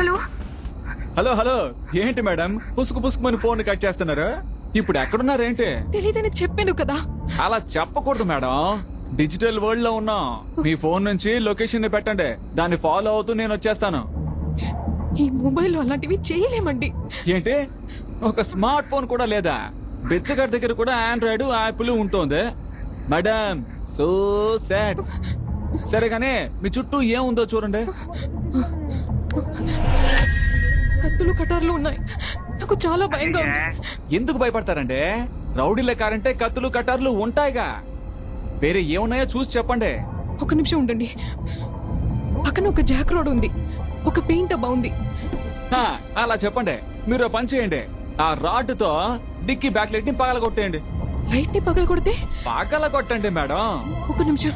Hello hello hello ఏంటి madam పుసుకు పుసుకుమని phone cut చేస్తున్నారు? ఇప్పుడు ఎక్కడున్నారేంటి? తెలీదని చెప్పాను కదా. అలా చెప్పకూడదు మేడం, డిజిటల్ వరల్డ్ లో ఉన్నాం. మీ ఫోన్ నుంచి లొకేషన్ ని పెట్టండి, దాన్ని ఫాలో అవుతూ నేను వచ్చేస్తాను. ఈ మొబైల్ అలాంటివి చేయలేమండి. ఏంటి, ఒక స్మార్ట్ ఫోన్ కూడా లేదా? బిచ్చగారి దగ్గర కూడా ఆండ్రాయిడ్ యాపిల్ ఉంటుంది మేడం. So sad. సరే గానీ మీ చుట్టూ ఏముందో చూడండి. కత్తులు కటార్లు ఉన్నాయి. నాకు చాలా భయంగా ఉంది. ఎందుకు భయపడతారంటే, రౌడీల కారంటే కత్తులు కటార్లు ఉంటాయిగా. వేరే ఏమున్నాయో చూసి చెప్పండి. ఒక నిమిషం ఉండండి. పక్కన ఒక జాక్ రోడ్ ఉంది, ఒక పెయింట్ డబ్బా ఉంది. హా, అలా చెప్పండి. మీరు ఓ పని చేయండి, ఆ రాడ్ తో డిక్కీ బ్యాక్ లైట్ ని పగల కొట్టేయండి. లైట్ ని పగల కొడితే? పగల కొట్టండి మేడం. ఒక నిమిషం.